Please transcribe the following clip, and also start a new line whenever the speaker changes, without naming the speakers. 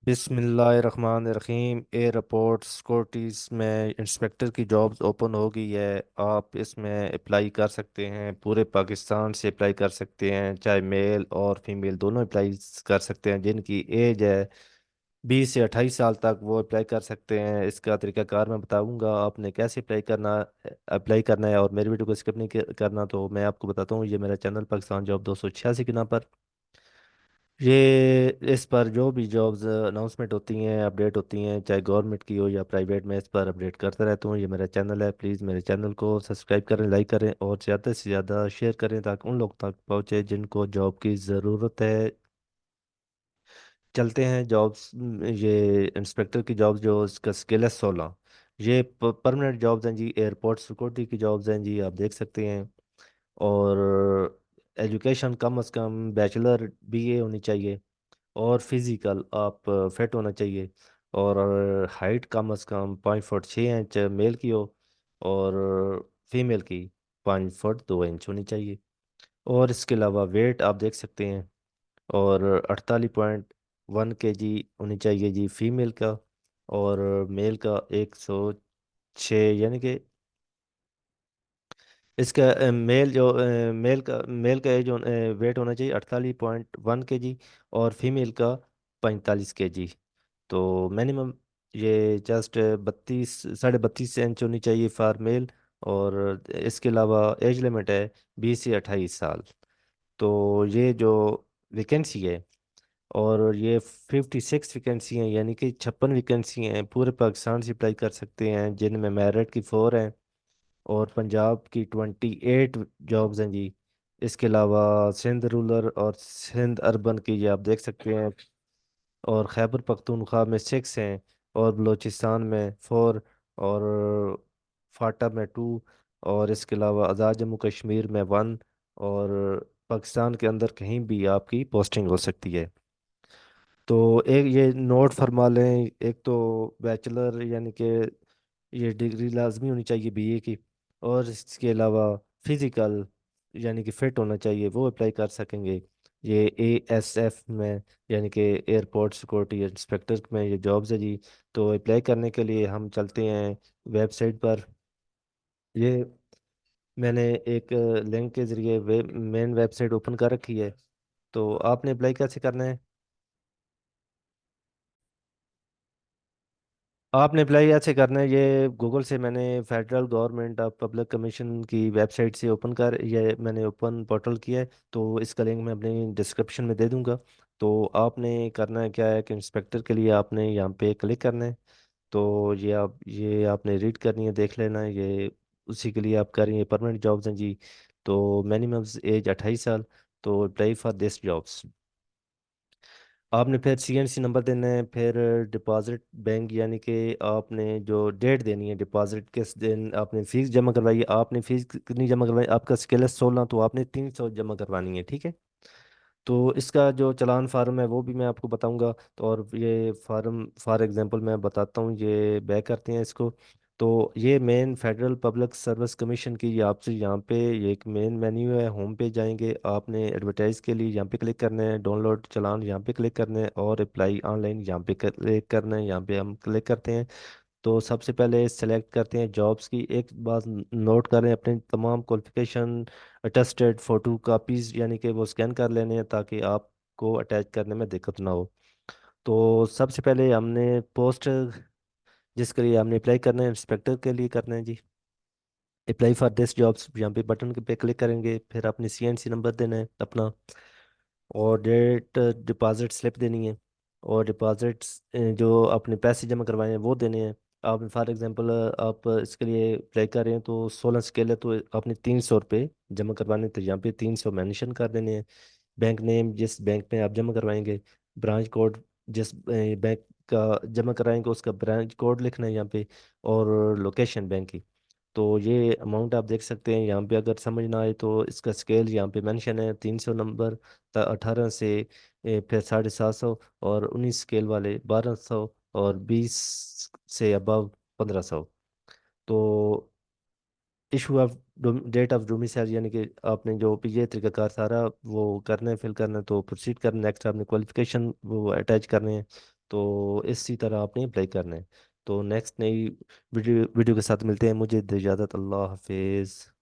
बिस्मिल्लाहिर्रहमानिर्रहीम। Airport securities में inspector की जॉब्स ओपन हो गई है। आप इसमें अप्लाई कर सकते हैं, पूरे पाकिस्तान से अप्लाई कर सकते हैं, चाहे मेल और फीमेल दोनों अप्लाई कर सकते हैं। जिनकी एज है 20 से 28 साल तक वो अप्लाई कर सकते हैं। इसका तरीकाकार मैं बताऊंगा आपने कैसे अप्लाई करना है। और मेरी वीडियो को स्किप नहीं करना। तो मैं आपको बताता हूँ, ये मेरा चैनल पाकिस्तान जॉब 286 के नाम पर, ये इस पर जो भी जॉब्स अनाउंसमेंट होती हैं, अपडेट होती हैं, चाहे गवर्नमेंट की हो या प्राइवेट, में इस पर अपडेट करता रहता हूँ। ये मेरा चैनल है, प्लीज़ मेरे चैनल को सब्सक्राइब करें, लाइक करें और ज़्यादा से ज़्यादा शेयर करें ताकि उन लोग तक पहुँचे जिनको जॉब की ज़रूरत है। चलते हैं जॉब्स। ये इंस्पेक्टर की जॉब्स, जो इसका स्किल है 16, ये परमानेंट जॉब्स हैं जी। एयरपोर्ट सिक्योरिटी की जॉब्स हैं जी, आप देख सकते हैं। और एजुकेशन कम अज़ कम बैचलर बीए होनी चाहिए। और फिजिकल आप फिट होना चाहिए। और हाइट कम अज़ कम 5 फुट 6 इंच मेल की हो। और फीमेल की 5 फुट 2 इंच होनी चाहिए। और इसके अलावा वेट आप देख सकते हैं। और 48.1 kg होनी चाहिए जी फीमेल का। और मेल का 106, यानी कि इसका मेल का एज वेट होना चाहिए 48.1 kg। और फीमेल का 45 kg। तो मिनिमम ये जस्ट 32 साढ़े 32 इंच होनी चाहिए फॉर मेल। और इसके अलावा एज लिमिट है 20 से 28 साल। तो ये जो वैकेंसी है, और ये 56 वैकेंसी हैं, यानी कि 56 वैकेंसी हैं। पूरे पाकिस्तान से अप्लाई कर सकते हैं, जिनमें मेरिट की 4 हैं। और पंजाब की 28 जॉब्स हैं जी। इसके अलावा सिंध रूरल और सिंध अर्बन की, ये आप देख सकते हैं। और खैबर पख्तूनख्वा में 6 हैं। और बलूचिस्तान में 4। और फाटा में 2। और इसके अलावा आज़ाद जम्मू कश्मीर में 1। और पाकिस्तान के अंदर कहीं भी आपकी पोस्टिंग हो सकती है। तो एक ये नोट फरमा लें, एक तो बैचलर यानी कि ये डिग्री लाजमी होनी चाहिए बीए की। और इसके अलावा फिजिकल यानी कि फिट होना चाहिए, वो अप्लाई कर सकेंगे। ये एएसएफ में, यानी कि एयरपोर्ट सिक्योरिटी इंस्पेक्टर में ये जॉब्स है जी। तो अप्लाई करने के लिए हम चलते हैं वेबसाइट पर। ये मैंने एक लिंक के ज़रिए मेन वेबसाइट ओपन कर रखी है। तो आपने अप्लाई कैसे करना है? आपने अप्लाई ऐसे करना है, ये गूगल से मैंने federal government of public commission की वेबसाइट से ओपन कर, ये मैंने ओपन पोर्टल किया है। तो इसका लिंक मैं अपने डिस्क्रिप्शन में दे दूंगा। तो आपने करना है क्या है कि इंस्पेक्टर के लिए आपने यहाँ पे क्लिक करना है। तो ये आपने रीड करनी है, देख लेना है। ये उसी के लिए आप कर रही हैं, परमानेंट जॉब्स हैं जी। तो मिनिमम एज 28 साल। तो अप्लाई फॉर दिस जॉब्स। आपने फिर सीएनसी नंबर देना है। फिर डिपॉजिट बैंक, यानी कि आपने जो डेट देनी है डिपॉजिट, किस दिन आपने फीस जमा करवाई है। आपने फीस कितनी जमा करवाई? आपका स्केल है 16, तो आपने 300 जमा करवानी है, ठीक है। तो इसका जो चालान फार्म है वो भी मैं आपको बताऊंगा। तो और ये फार्म फॉर एग्जांपल मैं बताता हूँ, ये बैक करते हैं इसको। तो ये main federal public service commission की, ये आपसे यहाँ पे ये एक मेन मेन्यू है। होम पे जाएंगे, आपने एडवर्टाइज के लिए यहाँ पे क्लिक करना है, डाउनलोड चालान यहाँ पे क्लिक करना है, और अप्लाई ऑनलाइन यहाँ पे क्लिक करना है। यहाँ पे हम क्लिक करते हैं। तो सबसे पहले सेलेक्ट करते हैं जॉब्स की। एक बात नोट करें, अपने तमाम क्वालिफिकेशन अटेस्टेड फोटो कापीज, यानी कि वो स्कैन कर लेने हैं ताकि आपको अटैच करने में दिक्कत ना हो। तो सबसे पहले हमने पोस्ट जिसके लिए हमने अप्लाई करना है, इंस्पेक्टर के लिए करना है जी। अप्लाई फॉर दिस जॉब्स, यहाँ पे बटन पे क्लिक करेंगे। फिर अपनी सीएनसी नंबर देना है अपना। और डेट डिपॉजिट स्लिप देनी है। और डिपॉजिट्स जो अपने पैसे जमा करवाए हैं वो देने हैं। आप फॉर एग्जांपल आप इसके लिए अप्लाई कर रहे हैं तो 16 स्केल है, तो आपने 300 रुपये जमा करवाने, तो यहाँ पे 300 मेंशन कर देने हैं। बैंक नेम, जिस बैंक में आप जमा करवाएंगे। ब्रांच कोड, जिस बैंक का जमा कराएंगे उसका ब्रांच कोड लिखना है यहाँ पे। और लोकेशन बैंक की। तो ये अमाउंट आप देख सकते हैं यहाँ पे। अगर समझ ना आए तो इसका स्केल यहाँ पे मेंशन है, 300 नंबर 18 से फिर 750। और 19 स्केल वाले 1200। और 20 से अबव 1500। तो issue of date of domicile, यानी कि आपने जो भी ये तरीकाकार सारा वो करना है, फिल करना है। तो प्रोसीड करना, नेक्स्ट आपने क्वालिफिकेशन वो अटैच करने हैं। तो इसी तरह आपने अप्लाई करना है। तो नेक्स्ट नई वीडियो वीडियो के साथ मिलते हैं। मुझे दे इजाज़त। अल्लाह हाफिज़।